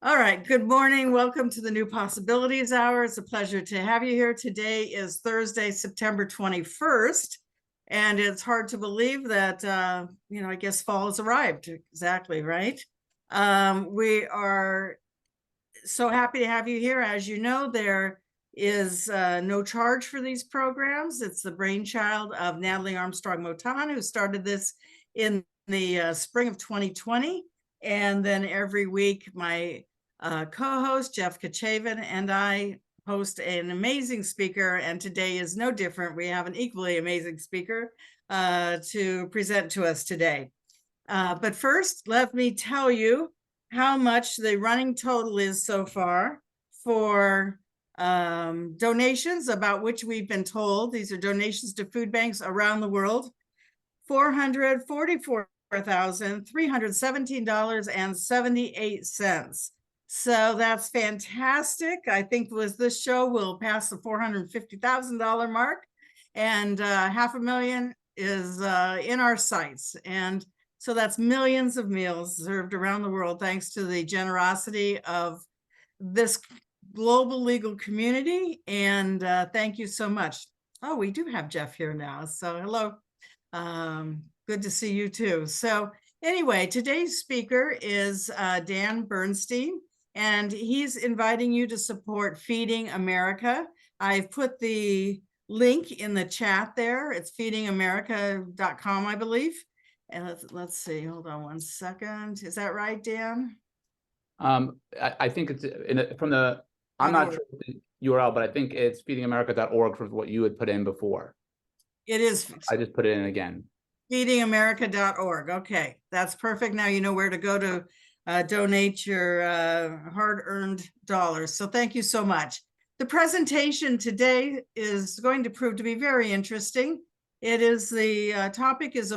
All right, good morning. Welcome to the New Possibilities Hour. It's a pleasure to have you here. Today is Thursday, September 21st, and it's hard to believe that, I guess fall has arrived. Exactly, right? We are so happy to have you here. As you know, there is no charge for these programs. It's the brainchild of Natalie Armstrong-Motan, who started this in the spring of 2020. And then every week, my co-host, Jeff Kachavin, and I host an amazing speaker. And today is no different. We have an equally amazing speaker to present to us today. But first, let me tell you how much the running total is so far for donations about which we've been told. These are donations to food banks around the world. $444,317.78. So that's fantastic. I think this show will pass the $450,000 mark, and $500,000 is in our sights. And so that's millions of meals served around the world, thanks to the generosity of this global legal community. And thank you so much. Oh, we do have Jeff here now. So hello. Good to see you too. So anyway, today's speaker is Dan Berstein, and he's inviting you to support Feeding America. I've put the link in the chat there. It's feedingamerica.com, I believe. And let's see, hold on one second. Is that right, Dan? I think it's from the, I'm not sure the URL, but I think it's feedingamerica.org for what you had put in before. It is. I just put it in again. Feedingamerica.org. Okay, that's perfect. Now you know where to go to donate your hard-earned dollars. So thank you so much. The presentation today is going to prove to be very interesting. It is the topic is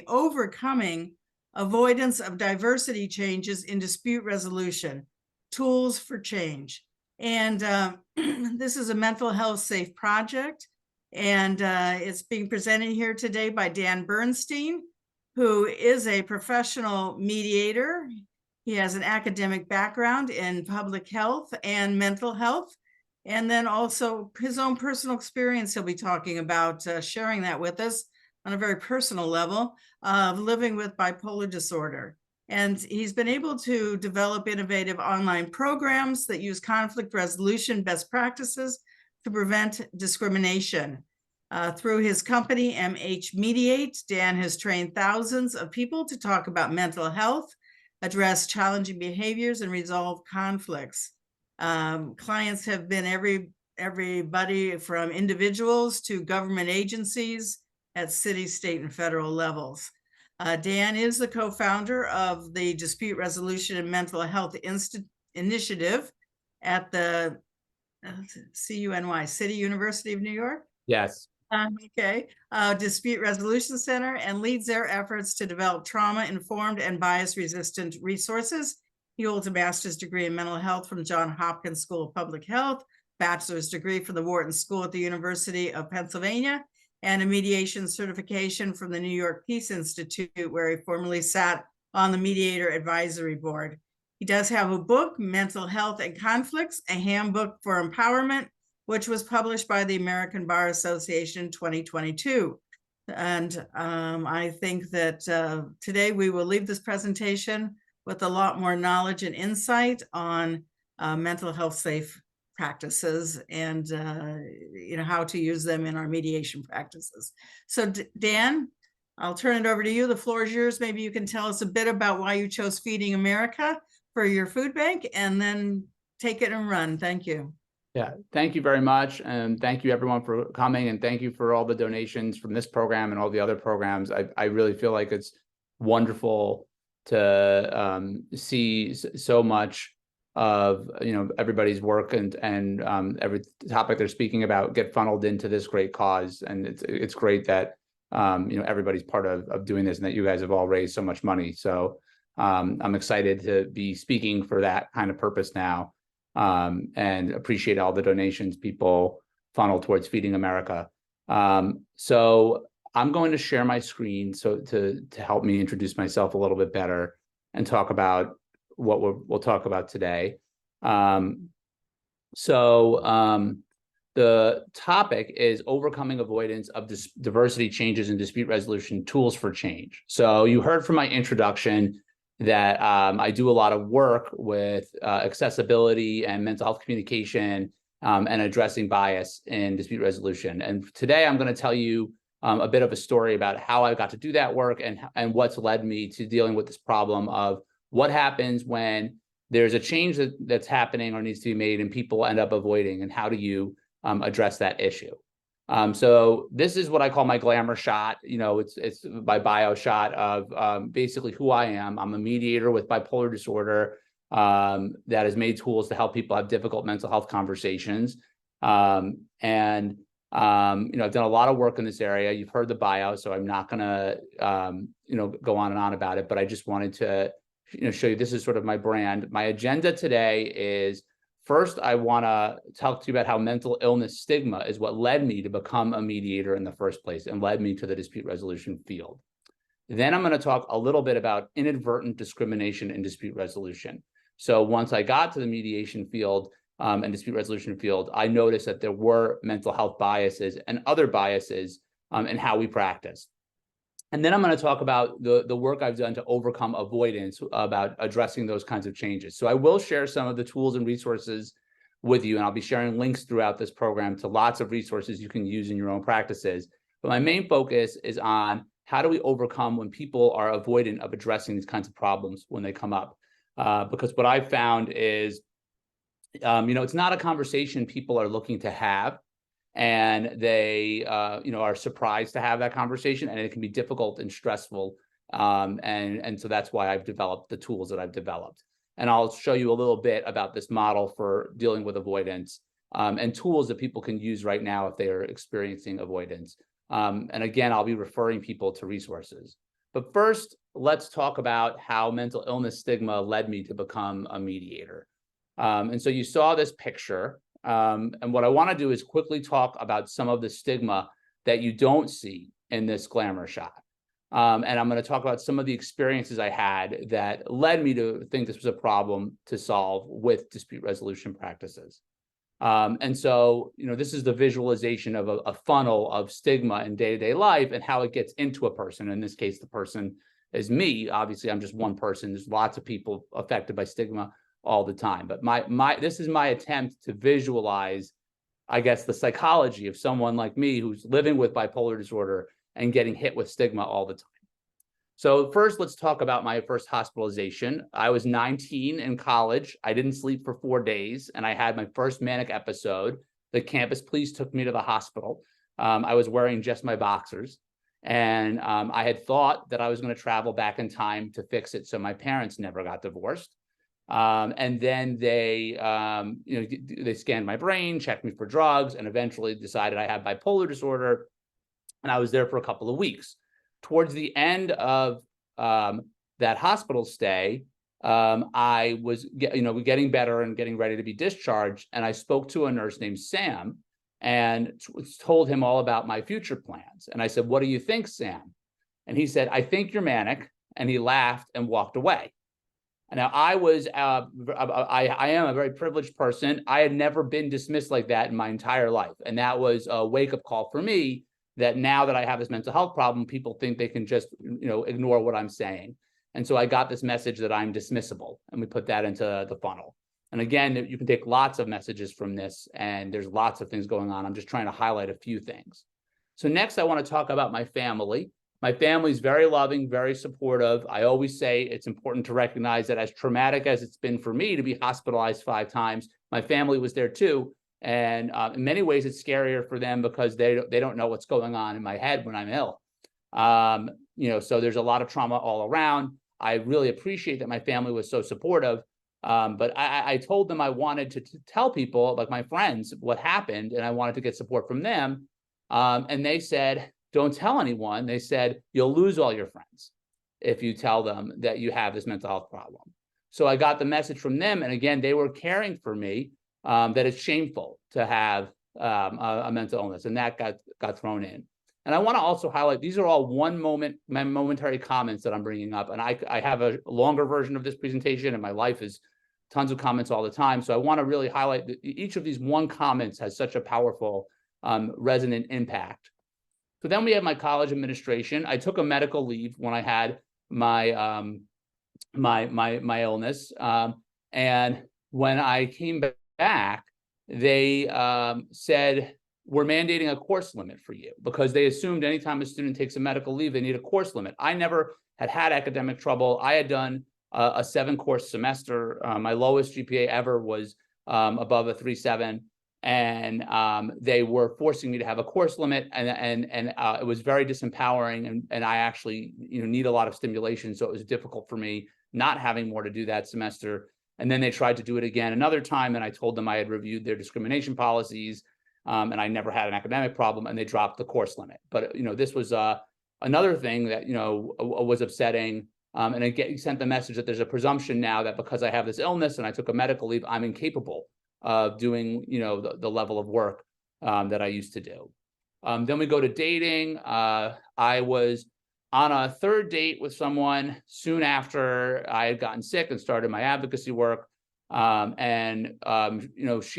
overcoming avoidance of diversity changes in dispute resolution, tools for change. And this is a mental health safe project. And it's being presented here today by Dan Berstein, who is a professional mediator. He has an academic background in public health and mental health, and then also his own personal experience he'll be talking about, sharing that with us on a very personal level of living with bipolar disorder. And he's been able to develop innovative online programs that use conflict resolution best practices to prevent discrimination. Through his company, MH Mediate, Dan has trained thousands of people to talk about mental health, address challenging behaviors, and resolve conflicts. Clients have been everybody from individuals to government agencies at city, state, and federal levels. Dan is the co-founder of the Dispute Resolution and Mental Health Initiative at the CUNY, City University of New York. Yes. Dispute Resolution Center, and leads their efforts to develop trauma-informed and bias-resistant resources. He holds a master's degree in mental health from Johns Hopkins School of Public Health, bachelor's degree from the Wharton School at the University of Pennsylvania, and a mediation certification from the New York Peace Institute, where he formerly sat on the Mediator Advisory Board. He does have a book, Mental Health and Conflicts, a Handbook for Empowerment, which was published by the American Bar Association in 2022. And I think that today we will leave this presentation with a lot more knowledge and insight on mental health safe practices and how to use them in our mediation practices. So Dan, I'll turn it over to you. The floor is yours. Maybe you can tell us a bit about why you chose Feeding America for your food bank, and then take it and run. Thank you. Yeah, thank you very much. And thank you everyone for coming, and thank you for all the donations from this program and all the other programs. I really feel like it's wonderful to see so much of everybody's work and every topic they're speaking about get funneled into this great cause. And it's great that everybody's part of doing this, and that you guys have all raised so much money. So I'm excited to be speaking for that kind of purpose now. And appreciate all the donations people funnel towards Feeding America. So I'm going to share my screen to help me introduce myself a little bit better and talk about what we'll talk about today. The topic is overcoming avoidance of diversity changes and dispute resolution tools for change. So you heard from my introduction that I do a lot of work with accessibility and mental health communication and addressing bias in dispute resolution. And today I'm going to tell you a bit of a story about how I got to do that work and what's led me to dealing with this problem of what happens when there's a change that's happening or needs to be made and people end up avoiding, and how do you address that issue. So this is what I call my glamour shot. You know, it's my bio shot of basically who I am. I'm a mediator with bipolar disorder that has made tools to help people have difficult mental health conversations. You know, I've done a lot of work in this area. You've heard the bio, so I'm not going to, you know, go on and on about it, but I just wanted to, you know, show you this is sort of my brand. My agenda today is, first, I want to talk to you about how mental illness stigma is what led me to become a mediator in the first place and led me to the dispute resolution field. Then I'm going to talk a little bit about inadvertent discrimination in dispute resolution. So once I got to the mediation field and dispute resolution field, I noticed that there were mental health biases and other biases in how we practice. And then I'm going to talk about the work I've done to overcome avoidance, about addressing those kinds of changes. So I will share some of the tools and resources with you, and I'll be sharing links throughout this program to lots of resources you can use in your own practices. But my main focus is on how do we overcome when people are avoidant of addressing these kinds of problems when they come up. Because what I've found is, you know, it's not a conversation people are looking to have. And they, you know, are surprised to have that conversation, and it can be difficult and stressful. And so that's why I've developed the tools that I've developed. And I'll show you a little bit about this model for dealing with avoidance and tools that people can use right now if they are experiencing avoidance. And again, I'll be referring people to resources. But first, let's talk about how mental illness stigma led me to become a mediator. And so you saw this picture. And what I want to do is quickly talk about some of the stigma that you don't see in this glamour shot. And I'm going to talk about some of the experiences I had that led me to think this was a problem to solve with dispute resolution practices. And so, you know, this is the visualization of a funnel of stigma in day-to-day life and how it gets into a person. In this case, the person is me. Obviously, I'm just one person. There's lots of people affected by stigma all the time. But this is my attempt to visualize, I guess, the psychology of someone like me who's living with bipolar disorder and getting hit with stigma all the time. So first, let's talk about my first hospitalization. I was 19 in college. I didn't sleep for 4 days, and I had my first manic episode. The campus police took me to the hospital. I was wearing just my boxers, and I had thought that I was going to travel back in time to fix it so my parents never got divorced. And then they, you know, they scanned my brain, checked me for drugs, and eventually decided I had bipolar disorder. And I was there for a couple of weeks. Towards the end of that hospital stay, I was, you know, getting better and getting ready to be discharged. And I spoke to a nurse named Sam and told him all about my future plans. And I said, "What do you think, Sam?" And he said, "I think you're manic." And he laughed and walked away. Now, I am a very privileged person. I had never been dismissed like that in my entire life. And that was a wake-up call for me that now that I have this mental health problem, people think they can just, you know, ignore what I'm saying. And so I got this message that I'm dismissible, and we put that into the funnel. And again, you can take lots of messages from this, and there's lots of things going on. I'm just trying to highlight a few things. So next, I want to talk about my family. My family's very loving, very supportive. I always say it's important to recognize that as traumatic as it's been for me to be hospitalized 5 times, my family was there too. And in many ways, it's scarier for them because they don't know what's going on in my head when I'm ill. You know, so there's a lot of trauma all around. I really appreciate that my family was so supportive. But I told them I wanted to tell people, like my friends, what happened, and I wanted to get support from them. And they said, "Don't tell anyone." They said, "You'll lose all your friends if you tell them that you have this mental health problem." So I got the message from them. And again, they were caring for me, that it's shameful to have a mental illness. And that got thrown in. And I want to also highlight, these are all momentary comments that I'm bringing up. And I have a longer version of this presentation, and my life is tons of comments all the time. So I want to really highlight that each of these one comments has such a powerful resonant impact. So then we have my college administration. I took a medical leave when I had my my illness. And when I came back, they said, we're mandating a course limit for you, because they assumed anytime a student takes a medical leave, they need a course limit. I never had academic trouble. I had done a 7-course semester. My lowest GPA ever was above a 3.7. And they were forcing me to have a course limit, and it was very disempowering, and I actually need a lot of stimulation, so it was difficult for me not having more to do that semester. And then they tried to do it again another time, and I told them I had reviewed their discrimination policies, and I never had an academic problem, and they dropped the course limit. But this was another thing that was upsetting, and it sent the message that there's a presumption now that because I have this illness and I took a medical leave, I'm incapable of doing the level of work that I used to do. Then we go to dating. I was on a 3rd date with someone soon after I had gotten sick and started my advocacy work. She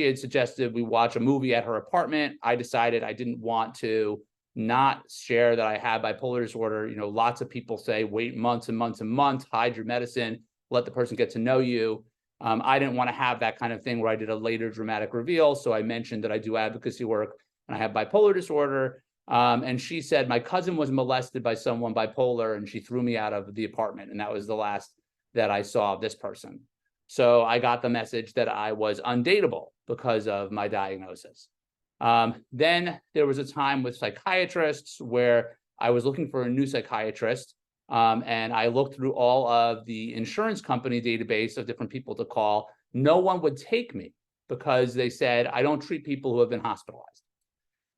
had suggested we watch a movie at her apartment. I decided I didn't want to not share that I had bipolar disorder. Lots of people say, wait months and months and months, hide your medicine, let the person get to know you. I didn't want to have that kind of thing where I did a later dramatic reveal. So I mentioned that I do advocacy work and I have bipolar disorder. And she said, my cousin was molested by someone bipolar, and she threw me out of the apartment. And that was the last that I saw of this person. So I got the message that I was undateable because of my diagnosis. Then there was a time with psychiatrists where I was looking for a new psychiatrist. And I looked through all of the insurance company database of different people to call. No one would take me because they said, I don't treat people who have been hospitalized.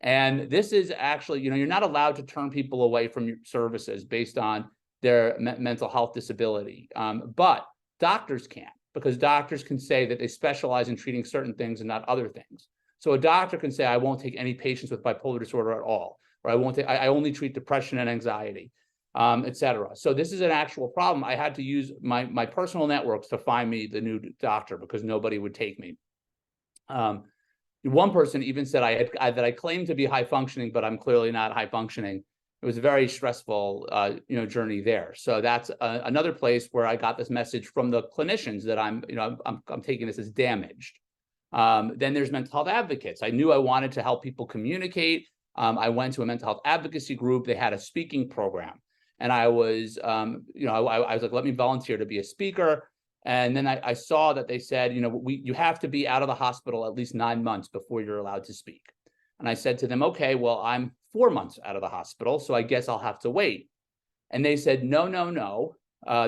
And this is actually, you're not allowed to turn people away from your services based on their mental health disability. But doctors can't, because doctors can say that they specialize in treating certain things and not other things. So a doctor can say, I won't take any patients with bipolar disorder at all, or I only treat depression and anxiety, etc. So this is an actual problem. I had to use my personal networks to find me the new doctor because nobody would take me. One person even said that I claimed to be high functioning, but I'm clearly not high functioning. It was a very stressful, journey there. So that's another place where I got this message from the clinicians that I'm taking this as damaged. Then there's mental health advocates. I knew I wanted to help people communicate. I went to a mental health advocacy group. They had a speaking program, and I was, I was like, let me volunteer to be a speaker. And then I saw that they said, you have to be out of the hospital at least 9 months before you're allowed to speak. And I said to them, okay, well, I'm 4 months out of the hospital, so I guess I'll have to wait. And they said, no, no, no.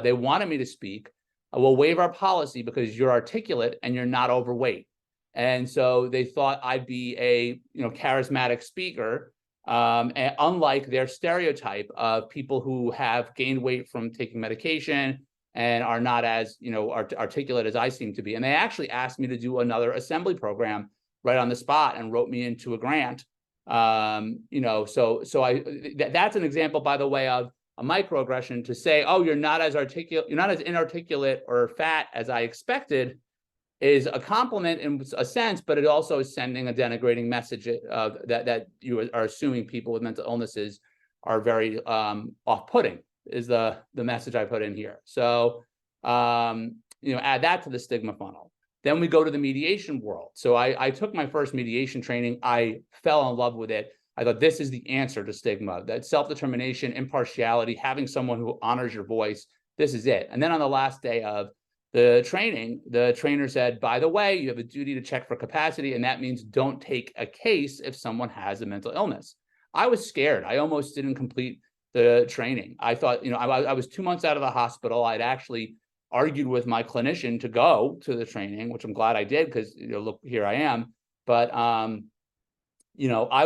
They wanted me to speak. We'll waive our policy because you're articulate and you're not overweight. And so they thought I'd be a charismatic speaker, and unlike their stereotype of people who have gained weight from taking medication and are not as articulate as I seem to be. And they actually asked me to do another assembly program right on the spot and wrote me into a grant. That's an example, by the way, of a microaggression to say, oh, you're not as inarticulate or fat as I expected, is a compliment in a sense, but it also is sending a denigrating message that you are assuming people with mental illnesses are very off-putting, is the message I put in here. So, add that to the stigma funnel. Then we go to the mediation world. So I took my first mediation training. I fell in love with it. I thought this is the answer to stigma, that self-determination, impartiality, having someone who honors your voice. This is it. And then on the last day of the training, the trainer said, by the way, you have a duty to check for capacity, and that means don't take a case if someone has a mental illness. I was scared. I almost didn't complete the training. I thought, I was 2 months out of the hospital. I'd actually argued with my clinician to go to the training, which I'm glad I did because, look, here I am. But, I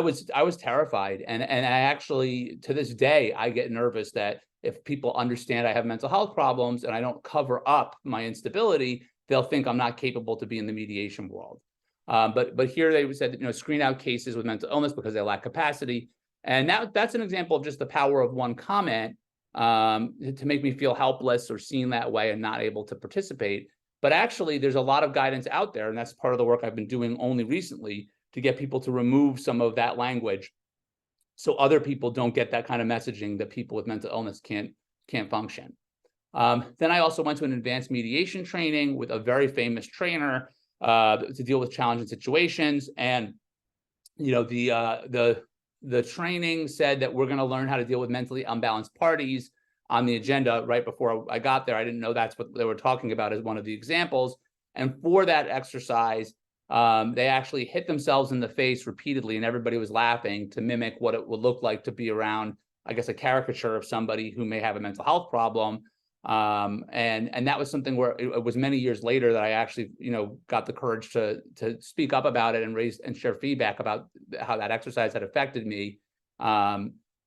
was terrified. And I actually, to this day, I get nervous that if people understand I have mental health problems and I don't cover up my instability, they'll think I'm not capable to be in the mediation world. But here they said, screen out cases with mental illness because they lack capacity. And that's an example of just the power of one comment to make me feel helpless or seen that way and not able to participate. But actually, there's a lot of guidance out there, and that's part of the work I've been doing only recently to get people to remove some of that language so other people don't get that kind of messaging that people with mental illness can't function. Then I also went to an advanced mediation training with a very famous trainer to deal with challenging situations. And the training said that we're going to learn how to deal with mentally unbalanced parties on the agenda. Right before I got there, I didn't know that's what they were talking about as one of the examples. And for that exercise, they actually hit themselves in the face repeatedly, and everybody was laughing to mimic what it would look like to be around, I guess, a caricature of somebody who may have a mental health problem. And that was something where it was many years later that I actually, got the courage to speak up about it and raise and share feedback about how that exercise had affected me.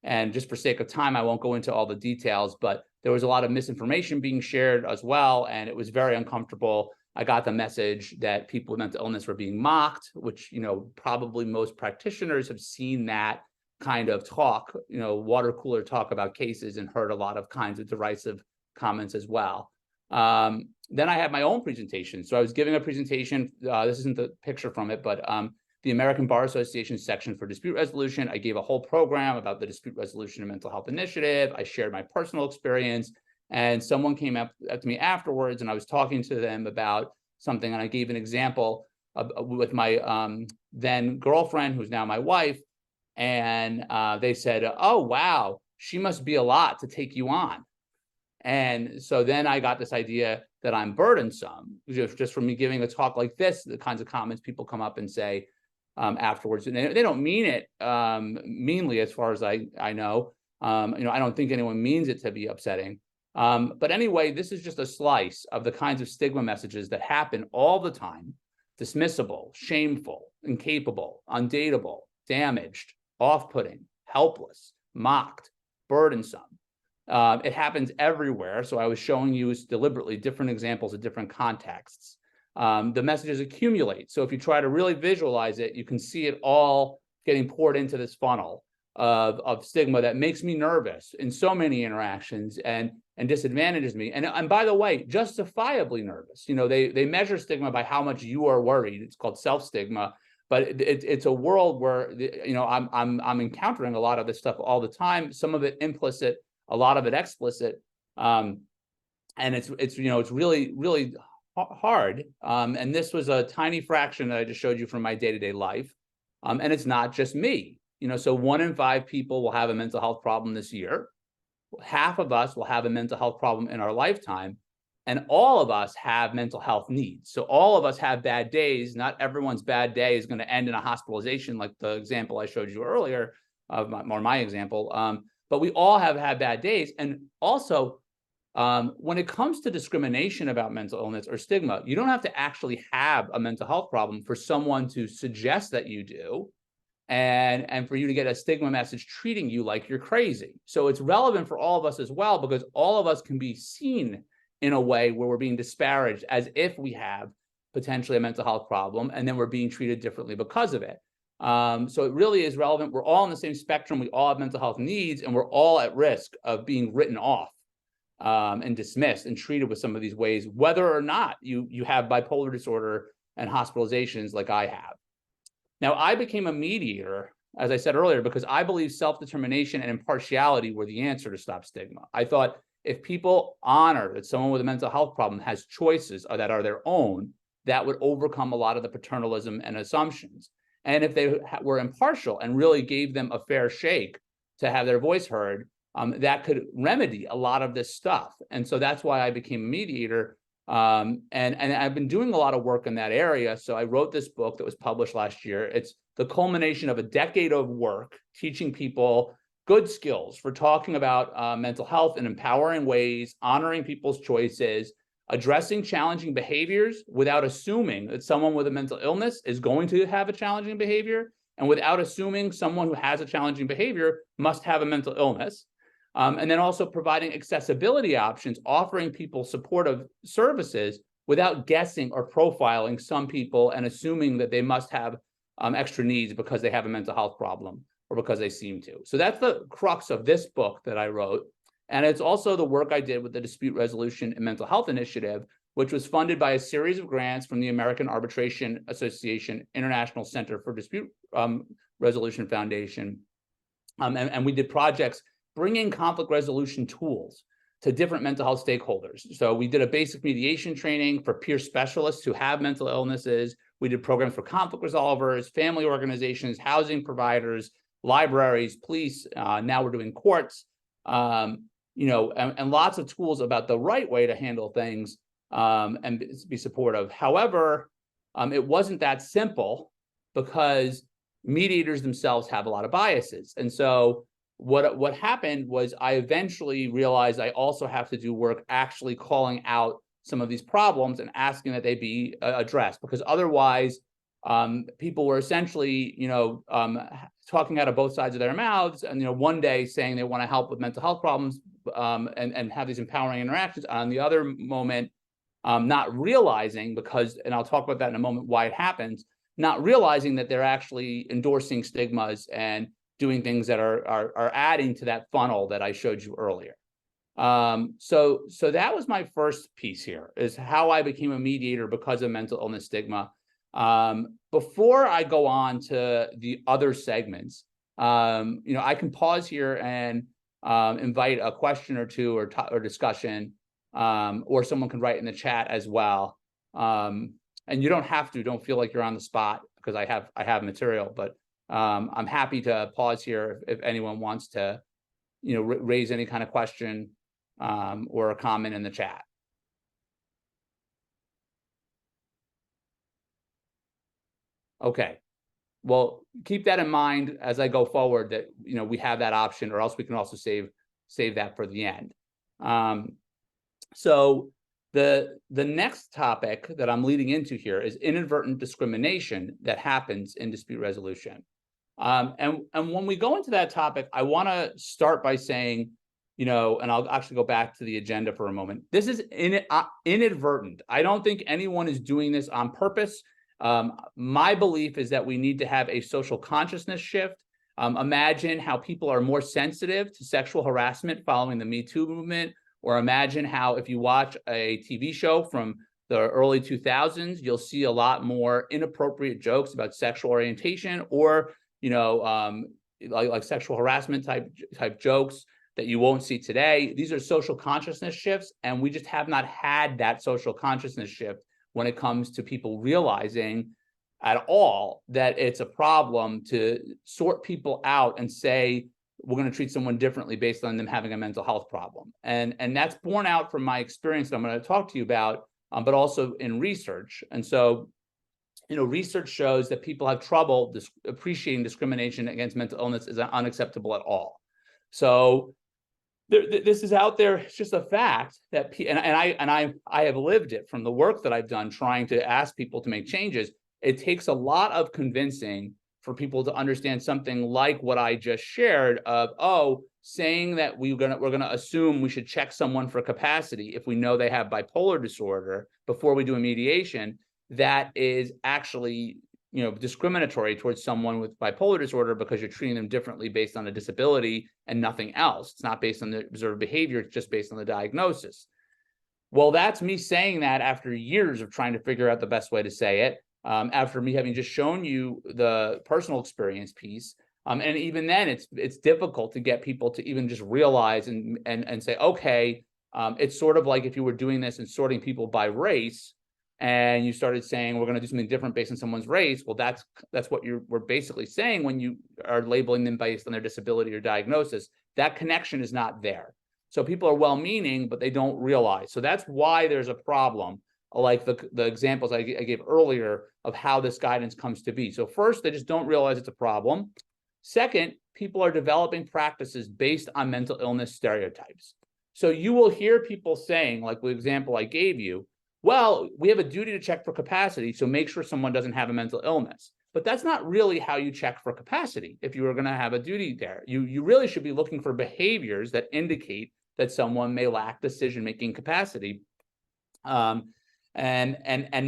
And just for sake of time, I won't go into all the details, but there was a lot of misinformation being shared as well, and it was very uncomfortable. I got the message that people with mental illness were being mocked, which, probably most practitioners have seen that kind of talk, water cooler talk about cases, and heard a lot of kinds of derisive comments as well. Then I had my own presentation. So I was giving a presentation. This isn't the picture from it, but the American Bar Association section for dispute resolution. I gave a whole program about the dispute resolution and mental health initiative. I shared my personal experience, and someone came up to me afterwards, and I was talking to them about something, and I gave an example with my then girlfriend, who's now my wife, and they said, "Oh, wow, she must be a lot to take you on." And so then I got this idea that I'm burdensome just from me giving a talk like this. The kinds of comments people come up and say afterwards, and they don't mean it meanly, as far as I know. I don't think anyone means it to be upsetting. But anyway, this is just a slice of the kinds of stigma messages that happen all the time: dismissible, shameful, incapable, undateable, damaged, off-putting, helpless, mocked, burdensome. It happens everywhere. So I was showing you deliberately different examples of different contexts. The messages accumulate. So if you try to really visualize it, you can see it all getting poured into this funnel of stigma that makes me nervous in so many interactions and disadvantages me. And by the way, justifiably nervous. They measure stigma by how much you are worried. It's called self-stigma. But it's a world where I'm encountering a lot of this stuff all the time. Some of it implicit, a lot of it explicit, and it's really, really hard. And this was a tiny fraction that I just showed you from my day-to-day life, and it's not just me. So 1 in 5 people will have a mental health problem this year. Half of us will have a mental health problem in our lifetime, and all of us have mental health needs. So all of us have bad days. Not everyone's bad day is going to end in a hospitalization, like the example I showed you earlier, of my example. But we all have had bad days. And also, when it comes to discrimination about mental illness or stigma, you don't have to actually have a mental health problem for someone to suggest that you do, and for you to get a stigma message treating you like you're crazy. So it's relevant for all of us as well, because all of us can be seen in a way where we're being disparaged as if we have potentially a mental health problem, and then we're being treated differently because of it. So it really is relevant. We're all on the same spectrum. We all have mental health needs, and we're all at risk of being written off and dismissed and treated with some of these ways, whether or not you have bipolar disorder and hospitalizations like I have. Now, I became a mediator, as I said earlier, because I believe self-determination and impartiality were the answer to stop stigma. I thought if people honor that someone with a mental health problem has choices that are their own, that would overcome a lot of the paternalism and assumptions. And if they were impartial and really gave them a fair shake to have their voice heard, that could remedy a lot of this stuff. And so that's why I became a mediator. And I've been doing a lot of work in that area. So I wrote this book that was published last year. It's the culmination of a decade of work teaching people good skills for talking about mental health in empowering ways, honoring people's choices, addressing challenging behaviors without assuming that someone with a mental illness is going to have a challenging behavior, and without assuming someone who has a challenging behavior must have a mental illness. And then also providing accessibility options, offering people supportive services without guessing or profiling some people and assuming that they must have extra needs because they have a mental health problem. or because they seem to. So that's the crux of this book that I wrote. And it's also the work I did with the Dispute Resolution and Mental Health Initiative, which was funded by a series of grants from the American Arbitration Association International Center for Dispute Resolution Foundation. And we did projects bringing conflict resolution tools to different mental health stakeholders. So we did a basic mediation training for peer specialists who have mental illnesses. We did programs for conflict resolvers, family organizations, housing providers, libraries, police. Now we're doing courts, and lots of tools about the right way to handle things and be supportive. However, it wasn't that simple because mediators themselves have a lot of biases. And so what happened was I eventually realized I also have to do work actually calling out some of these problems and asking that they be addressed, because otherwise people were essentially, talking out of both sides of their mouths, and one day saying they want to help with mental health problems and have these empowering interactions. On the other moment, not realizing, because, and I'll talk about that in a moment, why it happens, not realizing that they're actually endorsing stigmas and doing things that are adding to that funnel that I showed you earlier. So that was my first piece here, is how I became a mediator because of mental illness stigma. Before I go on to the other segments, I can pause here and invite a question or two or discussion, or someone can write in the chat as well. And you don't feel like you're on the spot, because I have material, but I'm happy to pause here if anyone wants to, raise any kind of question or a comment in the chat. Okay. Well, keep that in mind as I go forward, that, we have that option, or else we can also save that for the end. So the next topic that I'm leading into here is inadvertent discrimination that happens in dispute resolution. And when we go into that topic, I want to start by saying, and I'll actually go back to the agenda for a moment. This is inadvertent. I don't think anyone is doing this on purpose. My belief is that we need to have a social consciousness shift. Imagine how people are more sensitive to sexual harassment following the Me Too movement, or imagine how if you watch a TV show from the early 2000s, you'll see a lot more inappropriate jokes about sexual orientation, or like sexual harassment type jokes that you won't see today. These are social consciousness shifts, and we just have not had that social consciousness shift when it comes to people realizing at all that it's a problem to sort people out and say we're going to treat someone differently based on them having a mental health problem. And that's borne out from my experience that I'm going to talk to you about, but also in research. And so, research shows that people have trouble appreciating discrimination against mental illness is unacceptable at all. So this is out there. It's just a fact that, I have lived it from the work that I've done trying to ask people to make changes. It takes a lot of convincing for people to understand something like what I just shared of, saying that we're gonna assume we should check someone for capacity if we know they have bipolar disorder before we do a mediation. That is actually, discriminatory towards someone with bipolar disorder, because you're treating them differently based on a disability and nothing else. It's not based on the observed behavior, it's just based on the diagnosis. Well, that's me saying that after years of trying to figure out the best way to say it, after me having just shown you the personal experience piece. And even then, it's difficult to get people to even just realize and say, okay, it's sort of like if you were doing this and sorting people by race, and you started saying we're going to do something different based on someone's race. Well, that's what we're basically saying when you are labeling them based on their disability or diagnosis. That connection is not there. So people are well-meaning, but they don't realize. So that's why there's a problem, like the examples I gave earlier of how this guidance comes to be. So first, they just don't realize it's a problem. Second, people are developing practices based on mental illness stereotypes. So you will hear people saying, like the example I gave you, well, we have a duty to check for capacity, so make sure someone doesn't have a mental illness. But that's not really how you check for capacity. If you are going to have a duty there, you really should be looking for behaviors that indicate that someone may lack decision-making capacity, and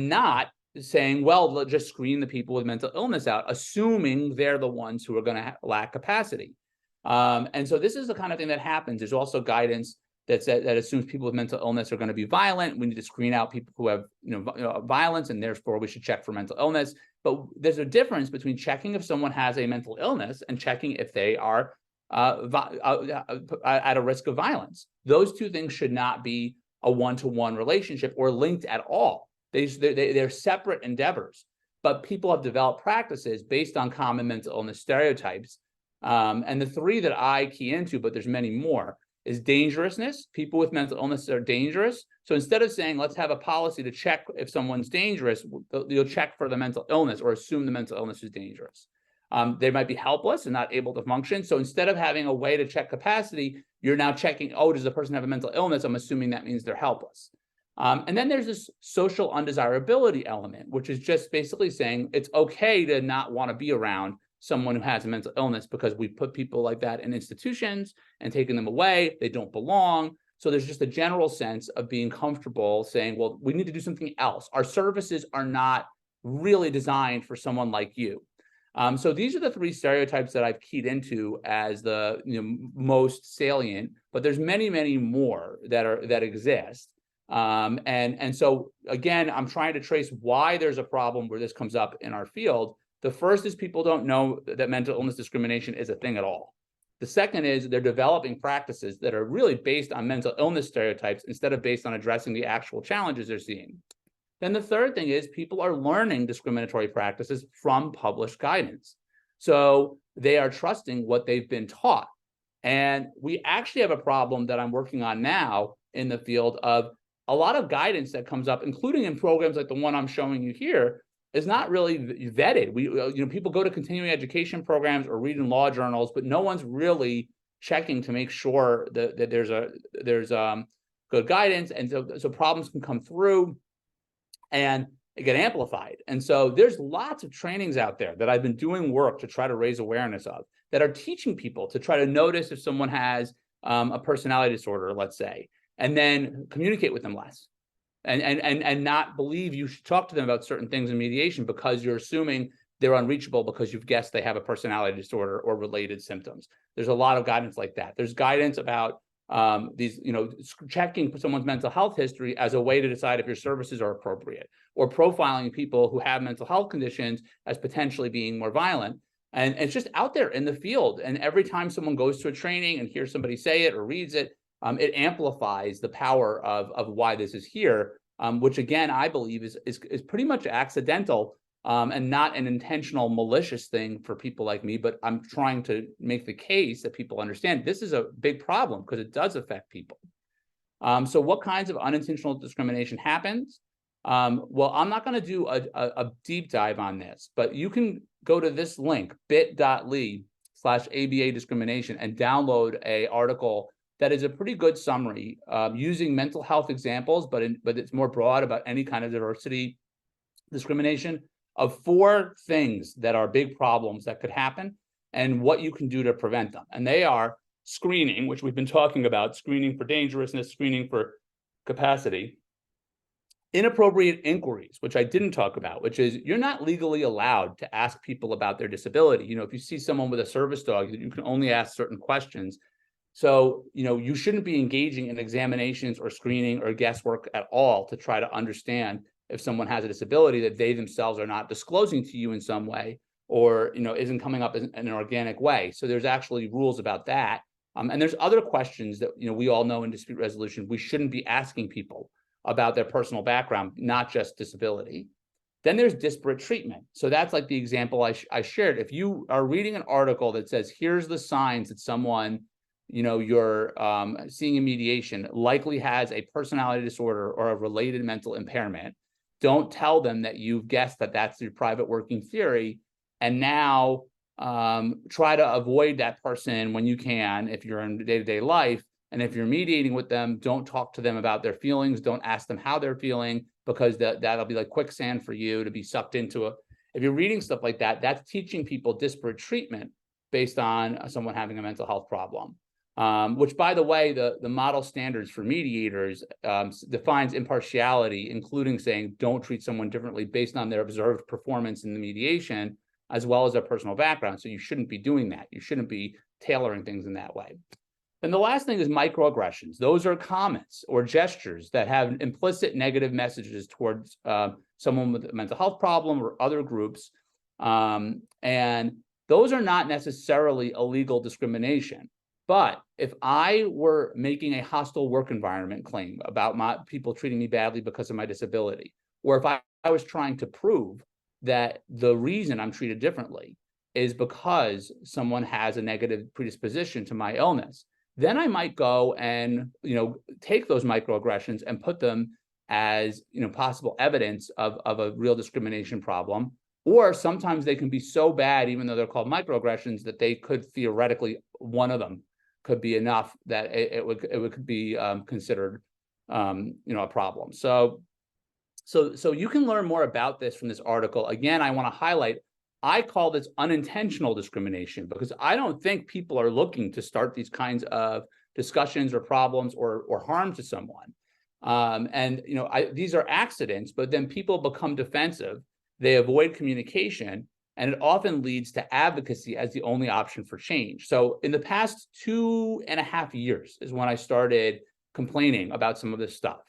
not saying, well, let's just screen the people with mental illness out, assuming they're the ones who are going to lack capacity. And so this is the kind of thing that happens. There's also guidance that assumes people with mental illness are going to be violent. We need to screen out people who have violence, and therefore we should check for mental illness. But there's a difference between checking if someone has a mental illness and checking if they are at a risk of violence. Those two things should not be a one-to-one relationship or linked at all. They're separate endeavors, but people have developed practices based on common mental illness stereotypes. And the three that I key into, but there's many more, is dangerousness. People with mental illness are dangerous. So instead of saying, let's have a policy to check if someone's dangerous, you'll check for the mental illness or assume the mental illness is dangerous. They might be helpless and not able to function. So instead of having a way to check capacity, you're now checking, oh, does the person have a mental illness? I'm assuming that means they're helpless. And then there's this social undesirability element, which is just basically saying it's okay to not want to be around someone who has a mental illness because we put people like that in institutions and taking them away. They don't belong. So there's just a general sense of being comfortable saying, well, we need to do something else. Our services are not really designed for someone like you. So these are the three stereotypes that I've keyed into as the most salient, but there's many, many more that exist. And so again, I'm trying to trace why there's a problem where this comes up in our field. The first is people don't know that mental illness discrimination is a thing at all. The second is they're developing practices that are really based on mental illness stereotypes instead of based on addressing the actual challenges they're seeing. Then the third thing is people are learning discriminatory practices from published guidance. So they are trusting what they've been taught. And we actually have a problem that I'm working on now in the field of a lot of guidance that comes up, including in programs like the one I'm showing you here, is not really vetted. People go to continuing education programs or read in law journals, but no one's really checking to make sure that there's good guidance, and so problems can come through and get amplified. And so there's lots of trainings out there that I've been doing work to try to raise awareness of that are teaching people to try to notice if someone has a personality disorder, let's say, and then communicate with them less. And not believe you should talk to them about certain things in mediation because you're assuming they're unreachable because you've guessed they have a personality disorder or related symptoms. There's a lot of guidance like that. There's guidance about checking someone's mental health history as a way to decide if your services are appropriate, or profiling people who have mental health conditions as potentially being more violent. And it's just out there in the field. And every time someone goes to a training and hears somebody say it or reads it, it amplifies the power of why this is here, which again, I believe is pretty much accidental and not an intentional malicious thing for people like me, but I'm trying to make the case that people understand this is a big problem because it does affect people. So what kinds of unintentional discrimination happens? Well, I'm not going to do a deep dive on this, but you can go to this link, bit.ly/ABA discrimination, and download an article that is a pretty good summary using mental health examples, but it's more broad about any kind of diversity discrimination, of 4 things that are big problems that could happen and what you can do to prevent them. And they are screening, which we've been talking about, screening for dangerousness, screening for capacity, inappropriate inquiries, which I didn't talk about, which is you're not legally allowed to ask people about their disability. If you see someone with a service dog, you can only ask certain questions. So, you shouldn't be engaging in examinations or screening or guesswork at all to try to understand if someone has a disability that they themselves are not disclosing to you in some way, or, isn't coming up in an organic way. So there's actually rules about that. And there's other questions that, we all know in dispute resolution, we shouldn't be asking people about their personal background, not just disability. Then there's disparate treatment. So that's like the example I shared. If you are reading an article that says, here's the signs that someone you're seeing in mediation likely has a personality disorder or a related mental impairment, don't tell them that you've guessed that that's your private working theory, and now try to avoid that person when you can if you're in day-to-day life. And if you're mediating with them, don't talk to them about their feelings. Don't ask them how they're feeling, because that'll be like quicksand for you to be sucked into. If you're reading stuff like that, that's teaching people disparate treatment based on someone having a mental health problem. which, by the way, the model standards for mediators defines impartiality, including saying don't treat someone differently based on their observed performance in the mediation, as well as their personal background. So you shouldn't be doing that. You shouldn't be tailoring things in that way. And the last thing is microaggressions. Those are comments or gestures that have implicit negative messages towards someone with a mental health problem or other groups. And those are not necessarily illegal discrimination. But if I were making a hostile work environment claim about my people treating me badly because of my disability, or if I was trying to prove that the reason I'm treated differently is because someone has a negative predisposition to my illness, then I might go and, take those microaggressions and put them as, possible evidence of a real discrimination problem. Or sometimes they can be so bad, even though they're called microaggressions, that they could theoretically, one of them could be enough that it would be considered, a problem. So you can learn more about this from this article. Again, I want to highlight, I call this unintentional discrimination because I don't think people are looking to start these kinds of discussions or problems or harm to someone. These are accidents, but then people become defensive. They avoid communication, and it often leads to advocacy as the only option for change. So in the past 2.5 years is when I started complaining about some of this stuff.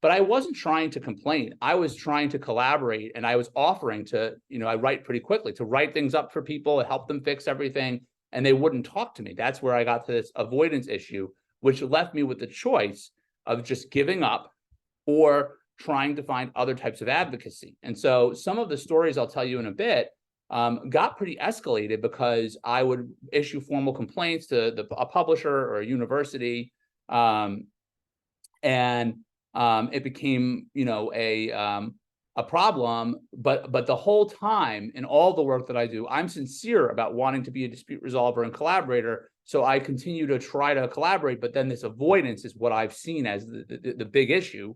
But I wasn't trying to complain. I was trying to collaborate, and I was offering to, I write pretty quickly, to write things up for people, help them fix everything, and they wouldn't talk to me. That's where I got to this avoidance issue, which left me with the choice of just giving up or trying to find other types of advocacy. And so some of the stories I'll tell you in a bit got pretty escalated because I would issue formal complaints to a publisher or a university, it became, a problem. But the whole time in all the work that I do, I'm sincere about wanting to be a dispute resolver and collaborator. So I continue to try to collaborate, but then this avoidance is what I've seen as the big issue,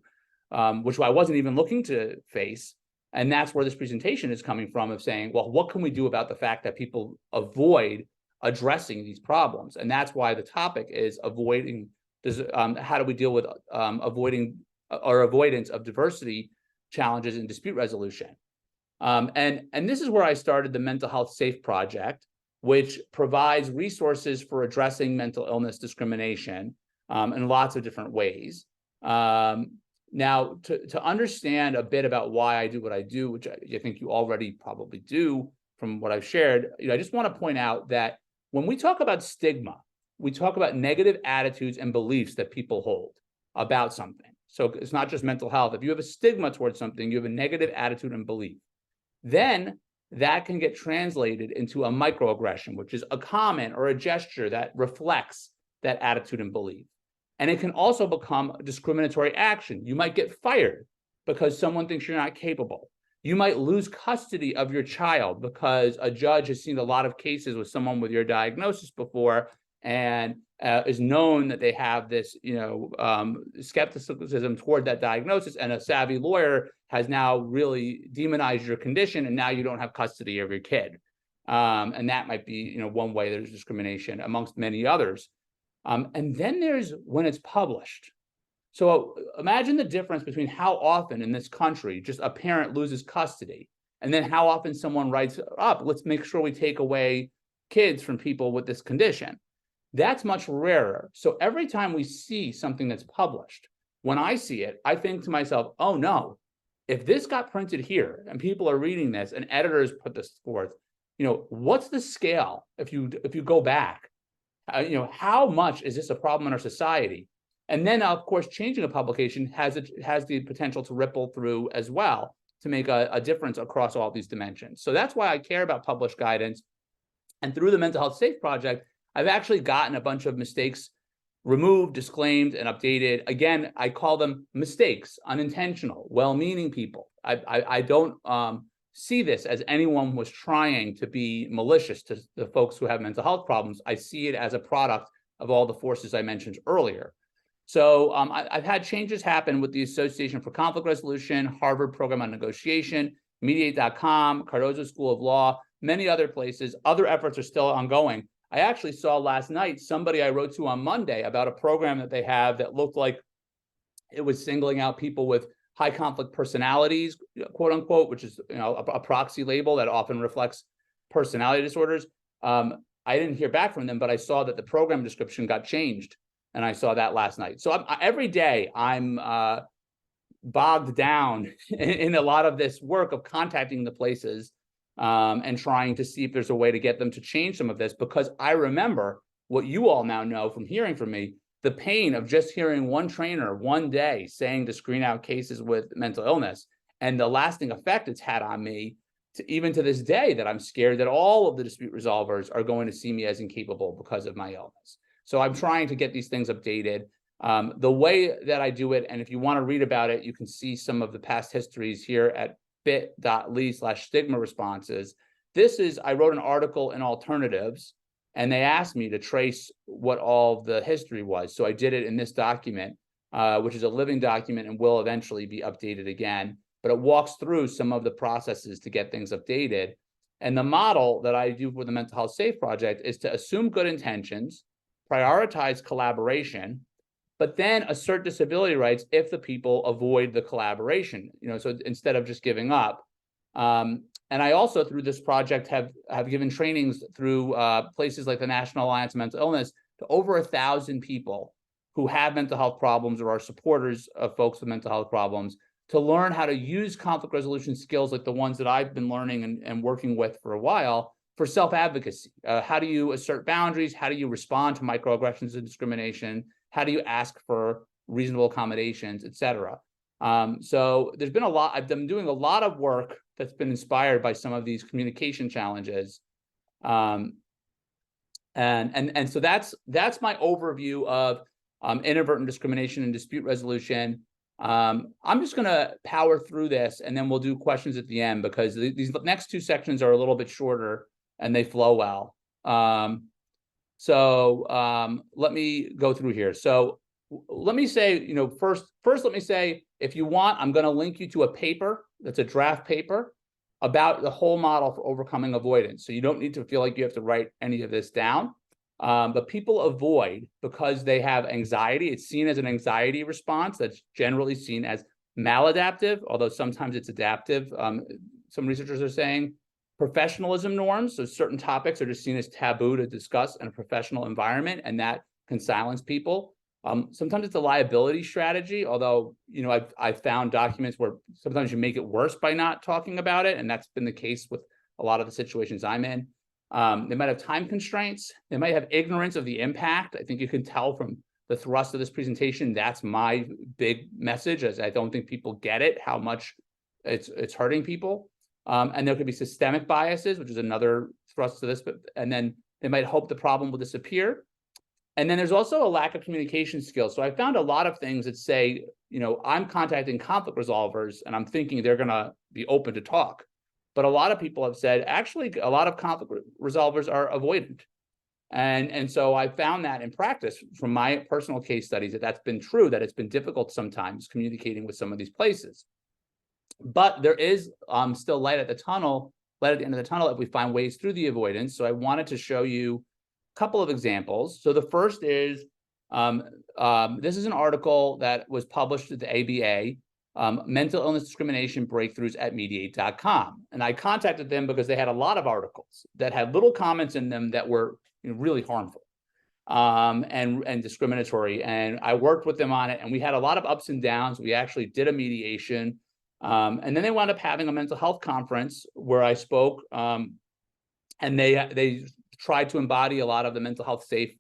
which I wasn't even looking to face. And that's where this presentation is coming from, of saying, well, what can we do about the fact that people avoid addressing these problems? And that's why the topic is avoiding. How do we deal with avoidance of diversity challenges in dispute resolution? And this is where I started the Mental Health Safe Project, which provides resources for addressing mental illness discrimination in lots of different ways. Now, to understand a bit about why I do what I do, which I think you already probably do from what I've shared, I just want to point out that when we talk about stigma, we talk about negative attitudes and beliefs that people hold about something. So it's not just mental health. If you have a stigma towards something, you have a negative attitude and belief. Then that can get translated into a microaggression, which is a comment or a gesture that reflects that attitude and belief. And it can also become a discriminatory action. You might get fired because someone thinks you're not capable. You might lose custody of your child because a judge has seen a lot of cases with someone with your diagnosis before and is known that they have this, skepticism toward that diagnosis, and a savvy lawyer has now really demonized your condition, and now you don't have custody of your kid. And that might be, one way there's discrimination amongst many others. And then there's when it's published. So imagine the difference between how often in this country just a parent loses custody, and then how often someone writes up, let's make sure we take away kids from people with this condition. That's much rarer. So every time we see something that's published, when I see it, I think to myself, oh no, if this got printed here and people are reading this and editors put this forth, what's the scale if you go back? How much is this a problem in our society? And then, of course, changing a publication has the potential to ripple through as well to make a difference across all these dimensions. So that's why I care about published guidance. And through the Mental Health Safe Project, I've actually gotten a bunch of mistakes removed, disclaimed, and updated. Again, I call them mistakes, unintentional, well-meaning people. I don't see this as anyone was trying to be malicious to the folks who have mental health problems. I see it as a product of all the forces I mentioned earlier. So I've had changes happen with the Association for Conflict Resolution, Harvard Program on Negotiation, Mediate.com, Cardozo School of Law, many other places. Other efforts are still ongoing. I actually saw last night somebody I wrote to on Monday about a program that they have that looked like it was singling out people with high conflict personalities, quote unquote, which is, you know, a proxy label that often reflects personality disorders. I didn't hear back from them, but I saw that the program description got changed, and I saw that last night. So every day I'm bogged down in a lot of this work of contacting the places and trying to see if there's a way to get them to change some of this, because I remember what you all now know from hearing from me, the pain of just hearing one trainer one day saying to screen out cases with mental illness, and the lasting effect it's had on me, even to this day, that I'm scared that all of the dispute resolvers are going to see me as incapable because of my illness. So I'm trying to get these things updated. The way that I do it, and if you want to read about it, you can see some of the past histories here at bit.ly/stigma responses. I wrote an article in Alternatives, and they asked me to trace what all the history was. So I did it in this document, which is a living document and will eventually be updated again. But it walks through some of the processes to get things updated. And the model that I do for the Mental Health Safe Project is to assume good intentions, prioritize collaboration, but then assert disability rights if the people avoid the collaboration. You know, so instead of just giving up. And I also, through this project, have given trainings through places like the National Alliance on Mental Illness to over 1,000 people who have mental health problems or are supporters of folks with mental health problems, to learn how to use conflict resolution skills like the ones that I've been learning and working with for a while for self-advocacy. How do you assert boundaries? How do you respond to microaggressions and discrimination? How do you ask for reasonable accommodations, et cetera? So there's been a lot. I've been doing a lot of work that's been inspired by some of these communication challenges. And so that's my overview of inadvertent discrimination and dispute resolution. I'm just going to power through this, and then we'll do questions at the end, because these next two sections are a little bit shorter and they flow well. So let me go through here. So let me say, you know, first let me say, if you want, I'm going to link you to a paper that's a draft paper about the whole model for overcoming avoidance. So you don't need to feel like you have to write any of this down. But people avoid because they have anxiety. It's seen as an anxiety response that's generally seen as maladaptive, although sometimes it's adaptive. Some researchers are saying professionalism norms, so certain topics are just seen as taboo to discuss in a professional environment, and that can silence people. Sometimes it's a liability strategy, although, you know, I've found documents where sometimes you make it worse by not talking about it, and that's been the case with a lot of the situations I'm in. They might have time constraints. They might have ignorance of the impact. I think you can tell from the thrust of this presentation, that's my big message, as I don't think people get it, how much it's hurting people. And there could be systemic biases, which is another thrust to this, and then they might hope the problem will disappear. And then there's also a lack of communication skills. So I found a lot of things that say, you know, I'm contacting conflict resolvers and I'm thinking they're going to be open to talk. But a lot of people have said, actually, a lot of conflict resolvers are avoidant. And so I found that in practice from my personal case studies, that's been true, that it's been difficult sometimes communicating with some of these places. But there is still light at the end of the tunnel if we find ways through the avoidance. So I wanted to show you a couple of examples. So the first is, this is an article that was published at the ABA, Mental Illness Discrimination Breakthroughs at Mediate.com. And I contacted them because they had a lot of articles that had little comments in them that were, you know, really harmful and discriminatory. And I worked with them on it, and we had a lot of ups and downs. We actually did a mediation. And then they wound up having a mental health conference where I spoke, and they tried to embody a lot of the Mental Health Safe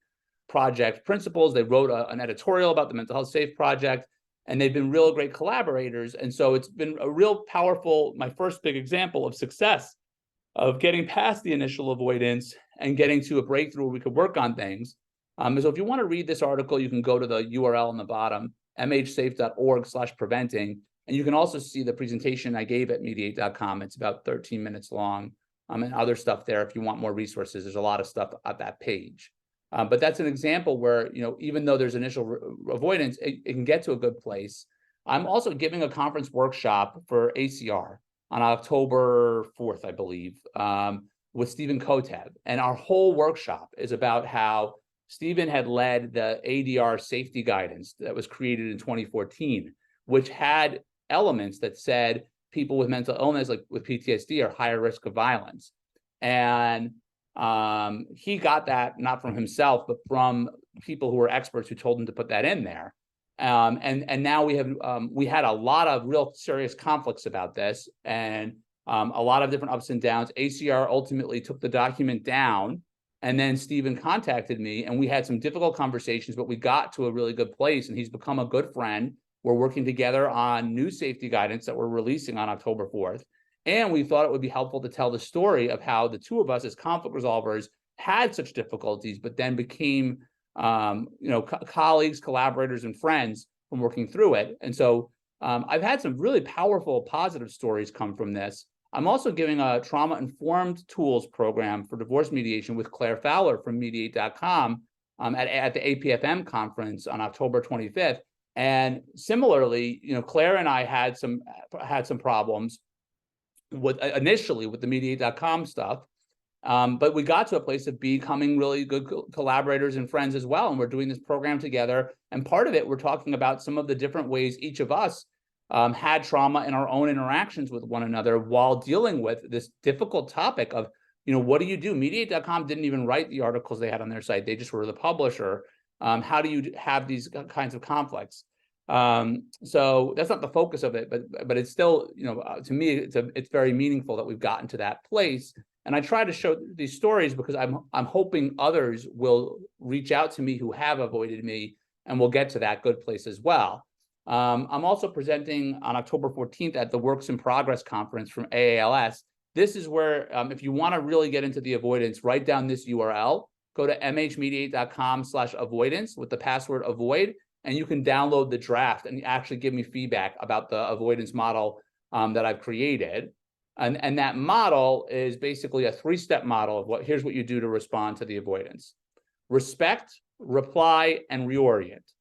Project principles. They wrote an editorial about the Mental Health Safe Project, and they've been real great collaborators. And so it's been a real powerful, my first big example of success of getting past the initial avoidance and getting to a breakthrough where we could work on things. So if you want to read this article, you can go to the URL on the bottom, mhsafe.org/preventing. And you can also see the presentation I gave at mediate.com. It's about 13 minutes long, and other stuff there. If you want more resources, there's a lot of stuff at that page. But that's an example where, you know, even though there's initial avoidance, it can get to a good place. I'm also giving a conference workshop for ACR on October 4th, I believe, with Stephen Kotev. And our whole workshop is about how Stephen had led the ADR safety guidance that was created in 2014, which had elements that said people with mental illness, like with PTSD, are higher risk of violence. And he got that not from himself, but from people who were experts who told him to put that in there. And now we had a lot of real serious conflicts about this, and a lot of different ups and downs. ACR ultimately took the document down, and then Stephen contacted me, and we had some difficult conversations, but we got to a really good place, and he's become a good friend. We're working together on new safety guidance that we're releasing on October 4th. And we thought it would be helpful to tell the story of how the two of us as conflict resolvers had such difficulties, but then became colleagues, collaborators, and friends from working through it. And so I've had some really powerful, positive stories come from this. I'm also giving a trauma-informed tools program for divorce mediation with Claire Fowler from Mediate.com at the APFM conference on October 25th. And similarly, Claire and I had some problems initially with the Mediate.com stuff. But we got to a place of becoming really good collaborators and friends as well. And we're doing this program together. And part of it, we're talking about some of the different ways each of us had trauma in our own interactions with one another while dealing with this difficult topic of, what do you do? Mediate.com didn't even write the articles they had on their site. They just were the publisher. How do you have these kinds of conflicts? So that's not the focus of it, but it's still, to me, it's very meaningful that we've gotten to that place. And I try to show these stories because I'm hoping others will reach out to me who have avoided me, and we'll get to that good place as well. I'm also presenting on October 14th at the Works in Progress conference from AALS. This is where, if you want to really get into the avoidance, write down this URL, go to mhmediate.com/avoidance with the password avoid, and you can download the draft and actually give me feedback about the avoidance model that I've created. And that model is basically a 3-step model of here's what you do to respond to the avoidance: respect, reply, and reorient.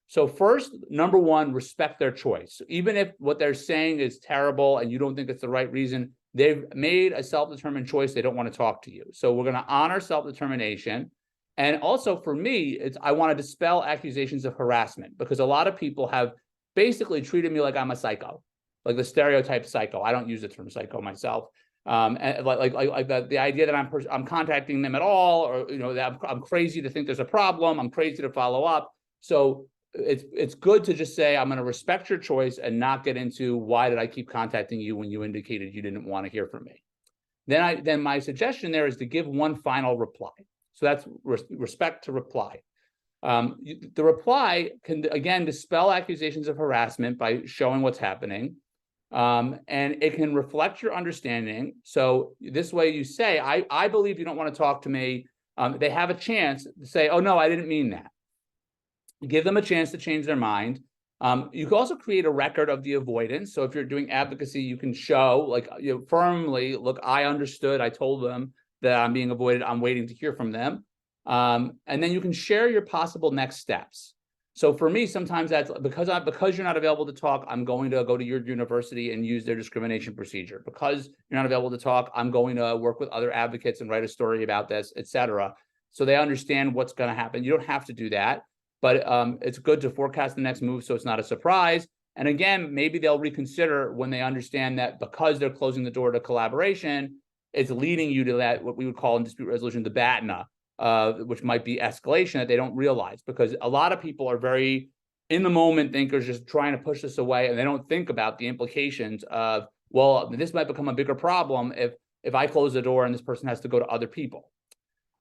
So first, number one, respect their choice. So even if what they're saying is terrible and you don't think it's the right reason, they've made a self-determined choice. They don't want to talk to you. So we're going to honor self-determination. And also for me, I want to dispel accusations of harassment, because a lot of people have basically treated me like I'm a psycho, like the stereotype psycho. I don't use the term psycho myself. And like the idea that I'm contacting them at all, or that I'm crazy to think there's a problem. I'm crazy to follow up. So it's good to just say, I'm going to respect your choice and not get into why did I keep contacting you when you indicated you didn't want to hear from me. Then my suggestion there is to give one final reply. So that's respect to reply. The reply can, again, dispel accusations of harassment by showing what's happening. And it can reflect your understanding. So this way you say, I believe you don't want to talk to me. They have a chance to say, oh, no, I didn't mean that. Give them a chance to change their mind. You can also create a record of the avoidance. So if you're doing advocacy, you can show firmly, look, I understood. I told them that I'm being avoided. I'm waiting to hear from them. And then you can share your possible next steps. So for me, sometimes that's because you're not available to talk, I'm going to go to your university and use their discrimination procedure. Because you're not available to talk, I'm going to work with other advocates and write a story about this, et cetera. So they understand what's going to happen. You don't have to do that, but it's good to forecast the next move so it's not a surprise. And again, maybe they'll reconsider when they understand that because they're closing the door to collaboration, it's leading you to that, what we would call in dispute resolution, the BATNA, which might be escalation that they don't realize, because a lot of people are very in the moment thinkers, just trying to push this away, and they don't think about the implications of, well, this might become a bigger problem if I close the door and this person has to go to other people.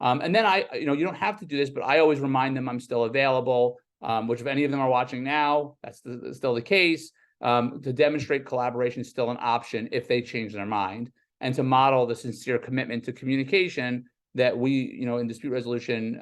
And then you don't have to do this, but I always remind them I'm still available, which if any of them are watching now, that's still the case, to demonstrate collaboration is still an option if they change their mind, and to model the sincere commitment to communication that we, in dispute resolution,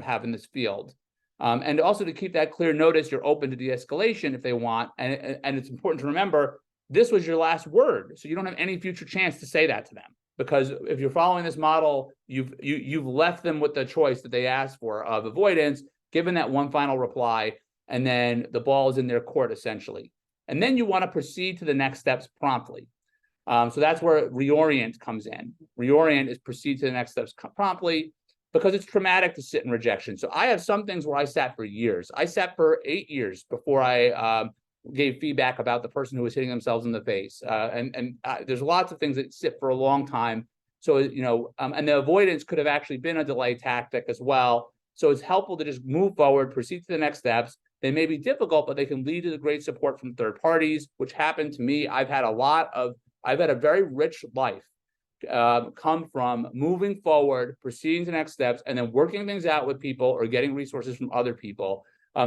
have in this field. And also to keep that clear notice, you're open to de-escalation if they want. And it's important to remember, this was your last word. So you don't have any future chance to say that to them. Because if you're following this model, you've left them with the choice that they asked for of avoidance, given that one final reply, and then the ball is in their court, essentially. And then you want to proceed to the next steps promptly. So that's where reorient comes in. Reorient is proceed to the next steps promptly, because it's traumatic to sit in rejection. So I have some things where I sat for years. I sat for 8 years before I gave feedback about the person who was hitting themselves in the face. There's lots of things that sit for a long time. So, and the avoidance could have actually been a delay tactic as well. So it's helpful to just move forward, proceed to the next steps. They may be difficult, but they can lead to the great support from third parties, which happened to me. I've had a very rich life come from moving forward, proceeding to next steps, and then working things out with people or getting resources from other people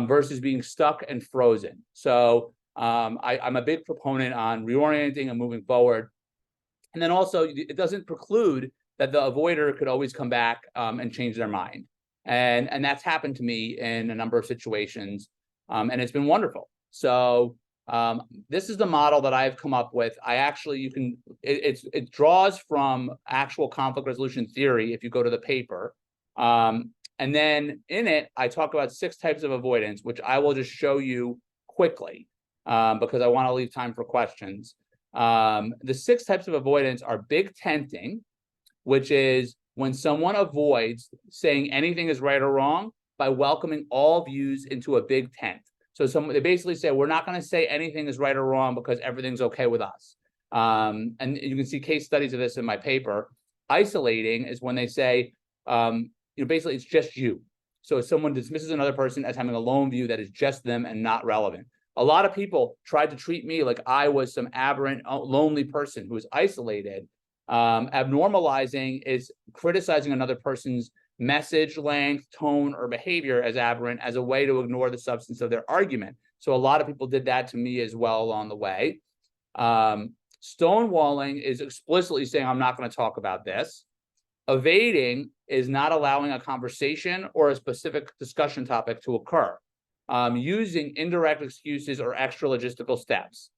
versus being stuck and frozen. So I'm a big proponent on reorienting and moving forward. And then also, it doesn't preclude that the avoider could always come back and change their mind. And that's happened to me in a number of situations, and it's been wonderful. So this is the model that I've come up with. It draws from actual conflict resolution theory if you go to the paper. And then in it, I talk about 6 types of avoidance, which I will just show you quickly because I want to leave time for questions. The 6 types of avoidance are big tenting, which is when someone avoids saying anything is right or wrong by welcoming all views into a big tent. So they basically say, we're not going to say anything is right or wrong because everything's okay with us. And you can see case studies of this in my paper. Isolating is when they say, basically it's just you. So if someone dismisses another person as having a lone view that is just them and not relevant. A lot of people tried to treat me like I was some aberrant, lonely person who was isolated. Abnormalizing is criticizing another person's message length, tone, or behavior as aberrant as a way to ignore the substance of their argument. So a lot of people did that to me as well along the way. Stonewalling is explicitly saying, I'm not going to talk about this. Evading is not allowing a conversation or a specific discussion topic to occur, using indirect excuses or extra logistical steps.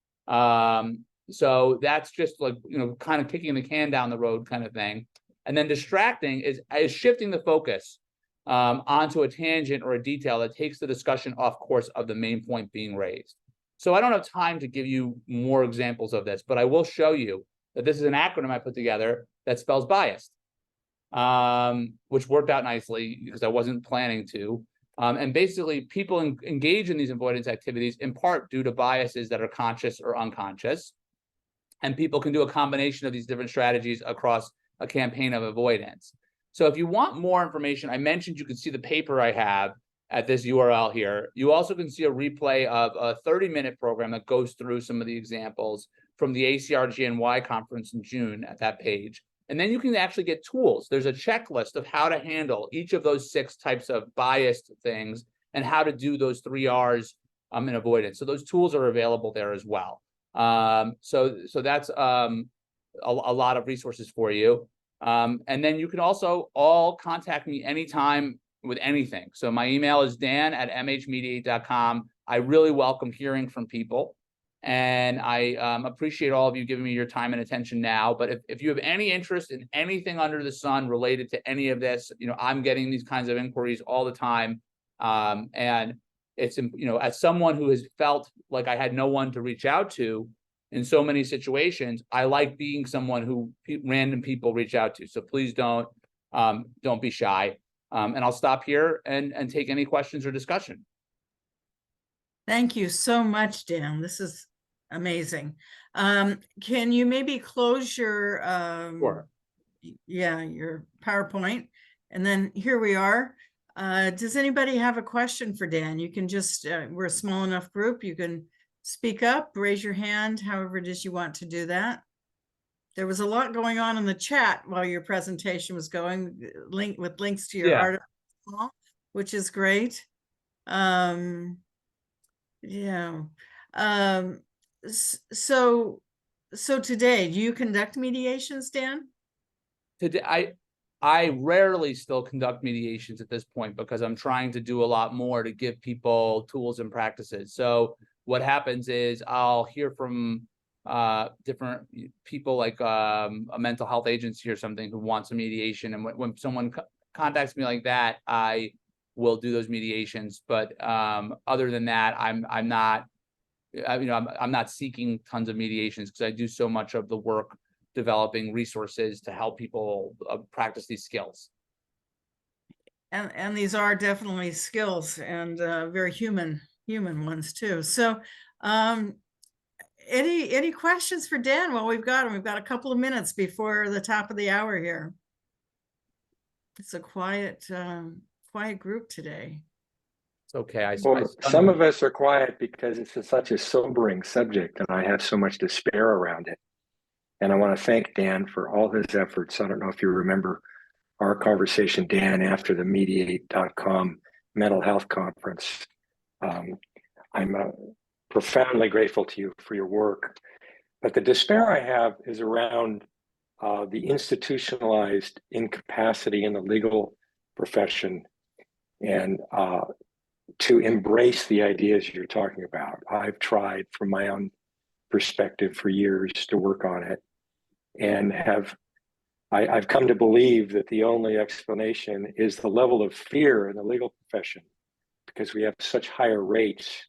So that's just like, kind of kicking the can down the road kind of thing. And then distracting is shifting the focus onto a tangent or a detail that takes the discussion off course of the main point being raised. So I don't have time to give you more examples of this, but I will show you that this is an acronym I put together that spells biased, which worked out nicely because I wasn't planning to. And basically, people engage in these avoidance activities in part due to biases that are conscious or unconscious. And people can do a combination of these different strategies across a campaign of avoidance. So if you want more information, I mentioned you can see the paper I have at this URL here. You also can see a replay of a 30-minute program that goes through some of the examples from the ACR-GNY conference in June at that page. And then you can actually get tools. There's a checklist of how to handle each of those 6 types of biased things and how to do those 3 R's in avoidance. So those tools are available there as well. So that's a lot of resources for you. And then you can also all contact me anytime with anything. So my email is dan@mhmediate.com. I really welcome hearing from people. And I appreciate all of you giving me your time and attention now. But if you have any interest in anything under the sun related to any of this, I'm getting these kinds of inquiries all the time. And it's, as someone who has felt like I had no one to reach out to in so many situations, I like being someone who random people reach out to. So please don't be shy. And I'll stop here and take any questions or discussion. Thank you so much, Dan. This is amazing. Can you maybe close your Sure. your PowerPoint? And then here we are. Does anybody have a question for Dan? You can just, we're a small enough group. You can speak up, raise your hand, however it is you want to do that. There was a lot going on in the chat while your presentation was going, with links to your article, which is great. So today, do you conduct mediations, Dan? Today, I rarely still conduct mediations at this point because I'm trying to do a lot more to give people tools and practices. So what happens is I'll hear from different people like a mental health agency or something who wants a mediation. And when someone contacts me like that, I will do those mediations. But other than that, I'm not I'm not seeking tons of mediations because I do so much of the work developing resources to help people practice these skills. And these are definitely skills, and very human ones too. So any questions for Dan? Well, we've got a couple of minutes before the top of the hour here. It's a quiet group today. It's okay. Some of us are quiet because it's such a sobering subject, and I have so much despair around it. And I want to thank Dan for all his efforts. I don't know if you remember our conversation, Dan, after the Mediate.com mental health conference. I'm profoundly grateful to you for your work. But the despair I have is around the institutionalized incapacity in the legal profession, and to embrace the ideas you're talking about. I've tried from my own perspective for years to work on it, and I've come to believe that the only explanation is the level of fear in the legal profession, because we have such higher rates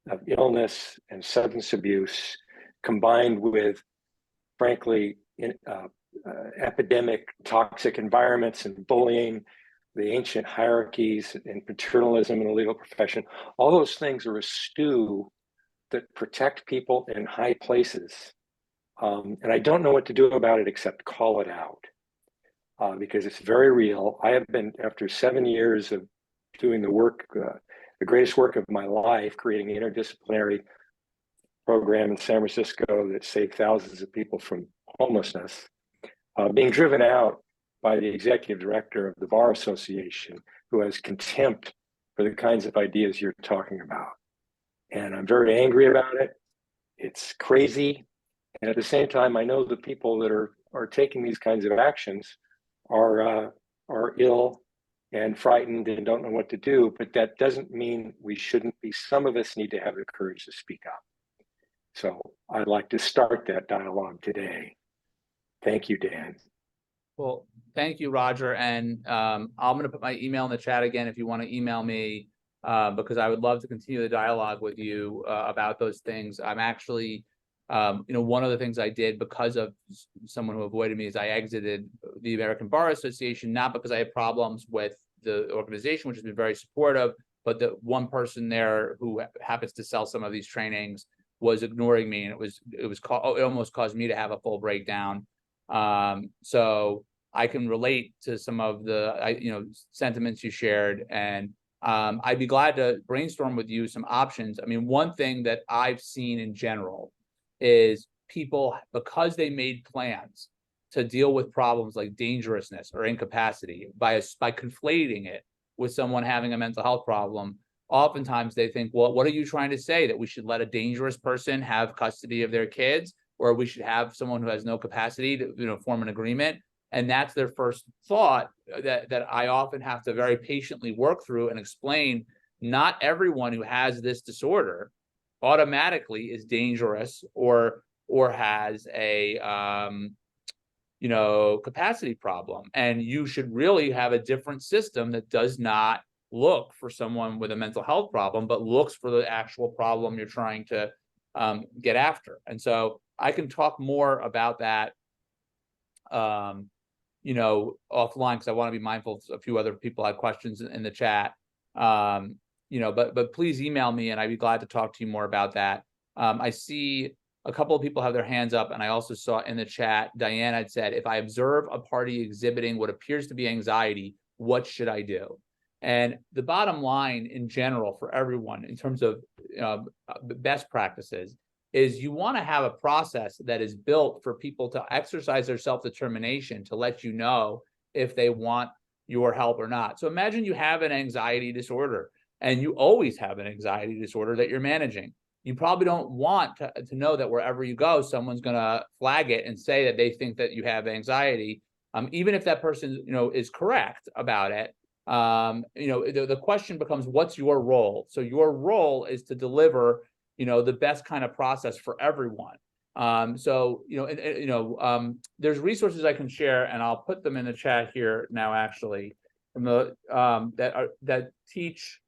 of illness and substance abuse, combined with, frankly, epidemic toxic environments and bullying, the ancient hierarchies and paternalism in the legal profession. All those things are a stew that protect people in high places. And I don't know what to do about it except call it out, because it's very real. I have been, after 7 years of doing the work, the greatest work of my life, creating an interdisciplinary program in San Francisco that saved thousands of people from homelessness, being driven out by the executive director of the Bar Association, who has contempt for the kinds of ideas you're talking about. And I'm very angry about it. It's crazy. And at the same time, I know the people that are taking these kinds of actions are ill and frightened and don't know what to do, but that doesn't mean we shouldn't be. Some of us need to have the courage to speak up. So I'd like to start that dialogue today. Thank you, Dan. Well, thank you, Roger. And I'm going to put my email in the chat again if you want to email me, because I would love to continue the dialogue with you about those things. I'm actually, one of the things I did because of someone who avoided me is I exited the American Bar Association, not because I had problems with the organization, which has been very supportive, but the one person there who happens to sell some of these trainings was ignoring me, and it almost caused me to have a full breakdown. So I can relate to some of the sentiments you shared, and I'd be glad to brainstorm with you some options. I mean, one thing that I've seen in general is people, because they made plans to deal with problems like dangerousness or incapacity by conflating it with someone having a mental health problem, oftentimes they think, well, what are you trying to say? That we should let a dangerous person have custody of their kids, or we should have someone who has no capacity to, form an agreement? And that's their first thought that I often have to very patiently work through and explain. Not everyone who has this disorder automatically is dangerous or has a capacity problem. And you should really have a different system that does not look for someone with a mental health problem, but looks for the actual problem you're trying to get after. And so I can talk more about that, offline, because I want to be mindful. A few other people had questions in the chat, but please email me and I'd be glad to talk to you more about that. I see a couple of people have their hands up, and I also saw in the chat, Diane had said, if I observe a party exhibiting what appears to be anxiety, what should I do? And the bottom line in general for everyone in terms of best practices is you want to have a process that is built for people to exercise their self-determination to let you know if they want your help or not. So imagine you have an anxiety disorder, and you always have an anxiety disorder that you're managing. You probably don't want to know that wherever you go, someone's going to flag it and say that they think that you have anxiety, even if that person, is correct about it. The question becomes, what's your role? So your role is to deliver, the best kind of process for everyone. There's resources I can share, and I'll put them in the chat here now, actually, from the that teach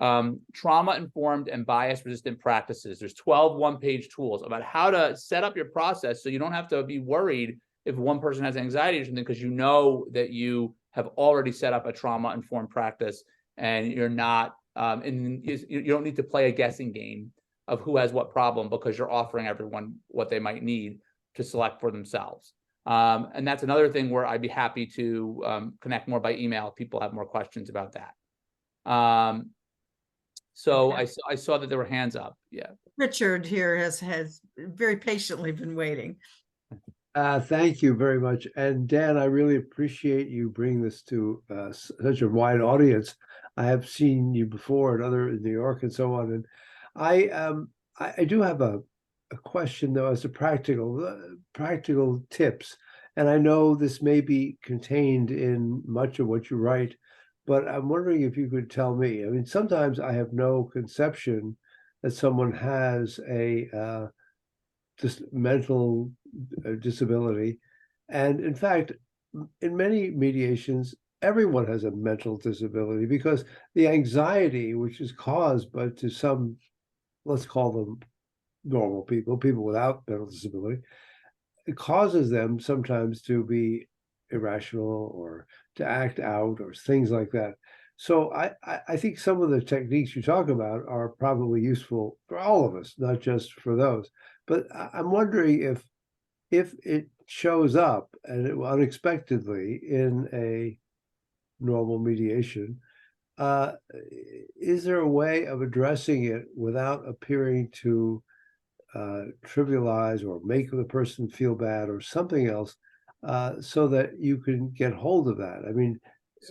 trauma-informed and bias-resistant practices. There's 12 one-page tools about how to set up your process so you don't have to be worried if one person has anxiety or something, because you know that you have already set up a trauma-informed practice and you're not, you don't need to play a guessing game of who has what problem, because you're offering everyone what they might need to select for themselves. And that's another thing where I'd be happy to connect more by email if people have more questions about that. So Okay. I saw that there were hands up. Yeah. Richard here has very patiently been waiting. Thank you very much. And Dan, I really appreciate you bringing this to such a wide audience. I have seen you before in New York and so on. And I do have a question though, as to practical tips. And I know this may be contained in much of what you write, but I'm wondering if you could tell me. I mean, sometimes I have no conception that someone has a just mental disability. And in fact, in many mediations, everyone has a mental disability, because the anxiety, which is caused by, to some, let's call them normal people without mental disability, it causes them sometimes to be irrational or to act out or things like that. So I think some of the techniques you talk about are probably useful for all of us, not just for those. But I'm wondering if it shows up and unexpectedly in a normal mediation, is there a way of addressing it without appearing to trivialize or make the person feel bad or something else, so that you can get hold of that? I mean,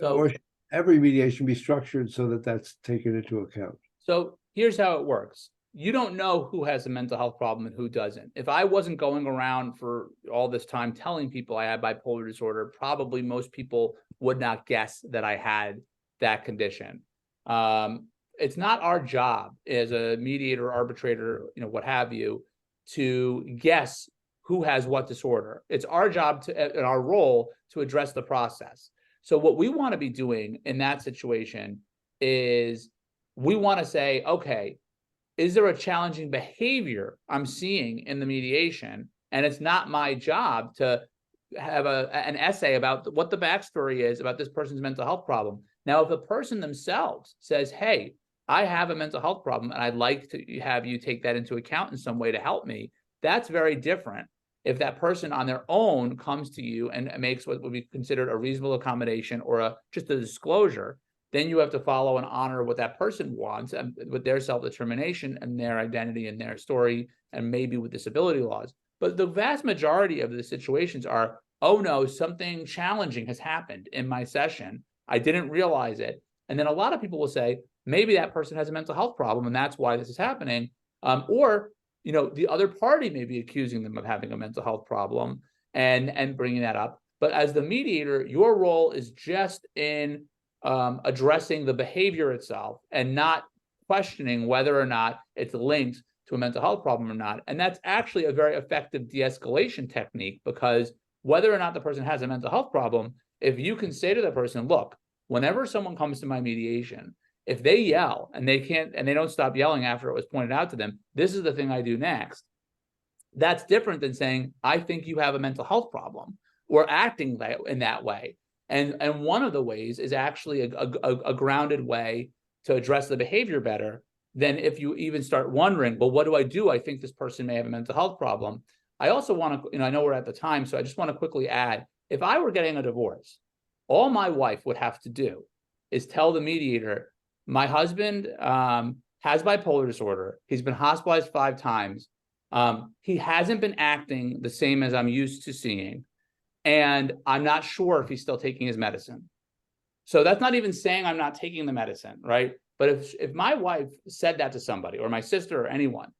or should every mediation be structured so that that's taken into account? So here's how it works. You don't know who has a mental health problem and who doesn't. If I wasn't going around for all this time telling people I had bipolar disorder, probably most people would not guess that I had that condition. It's not our job as a mediator, arbitrator, what have you, to guess who has what disorder. It's our job and our role to address the process. So what we want to be doing in that situation is we want to say, okay, is there a challenging behavior I'm seeing in the mediation? And it's not my job to have an essay about what the backstory is about this person's mental health problem. Now, if the person themselves says, hey, I have a mental health problem and I'd like to have you take that into account in some way to help me, that's very different. If that person on their own comes to you and makes what would be considered a reasonable accommodation or just a disclosure, then you have to follow and honor what that person wants and with their self-determination and their identity and their story, and maybe with disability laws. But the vast majority of the situations are, oh no, something challenging has happened in my session. I didn't realize it. And then a lot of people will say, maybe that person has a mental health problem and that's why this is happening. Or the other party may be accusing them of having a mental health problem and bringing that up. But as the mediator, your role is just in addressing the behavior itself and not questioning whether or not it's linked to a mental health problem or not. And that's actually a very effective de-escalation technique, because whether or not the person has a mental health problem, if you can say to the person, look, whenever someone comes to my mediation, if they yell and they don't stop yelling after it was pointed out to them, this is the thing I do next. That's different than saying, I think you have a mental health problem, or acting in that way. And one of the ways is actually a grounded way to address the behavior better than if you even start wondering, well, what do? I think this person may have a mental health problem. I also want to, I know we're at the time, so I just want to quickly add, if I were getting a divorce, all my wife would have to do is tell the mediator, my husband has bipolar disorder. He's been hospitalized 5 times. He hasn't been acting the same as I'm used to seeing. And I'm not sure if he's still taking his medicine. So that's not even saying I'm not taking the medicine, right? But if my wife said that to somebody, or my sister, or anyone,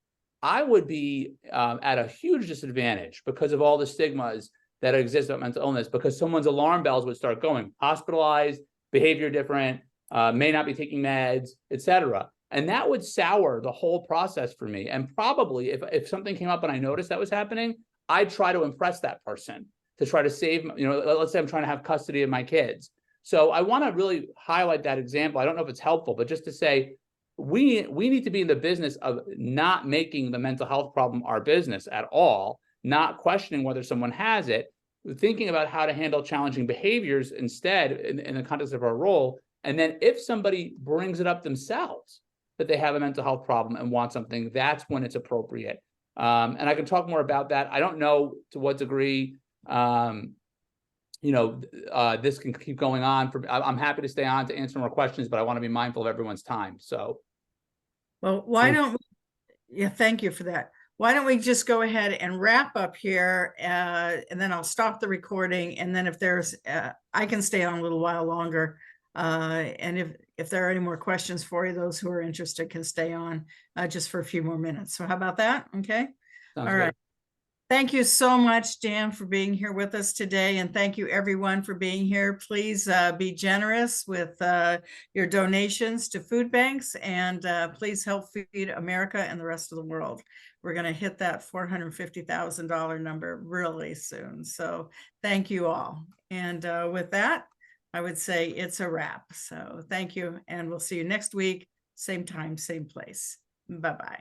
I would be at a huge disadvantage because of all the stigmas that exist about mental illness, because someone's alarm bells would start going, hospitalized, behavior different, may not be taking meds, etc. And that would sour the whole process for me. And probably if something came up and I noticed that was happening, I'd try to impress that person to try to save, let's say I'm trying to have custody of my kids. So I want to really highlight that example. I don't know if it's helpful, but just to say, we need to be in the business of not making the mental health problem our business at all, not questioning whether someone has it, thinking about how to handle challenging behaviors instead in the context of our role. And then if somebody brings it up themselves that they have a mental health problem and want something, that's when it's appropriate. And I can talk more about that. I don't know to what degree, this can keep going on. I'm happy to stay on to answer more questions, but I want to be mindful of everyone's time. So, Well, why don't we, yeah, thank you for that. Why don't we just go ahead and wrap up here, and then I'll stop the recording. And then if there's, I can stay on a little while longer. And if there are any more questions for you, those who are interested can stay on just for a few more minutes. So how about that? Okay. All right. Thank you so much, Dan, for being here with us today. And thank you everyone for being here. Please be generous with your donations to food banks, and please help feed America and the rest of the world. We're going to hit that $450,000 number really soon. So thank you all. And with that, I would say it's a wrap. So thank you. And we'll see you next week. Same time, same place. Bye-bye.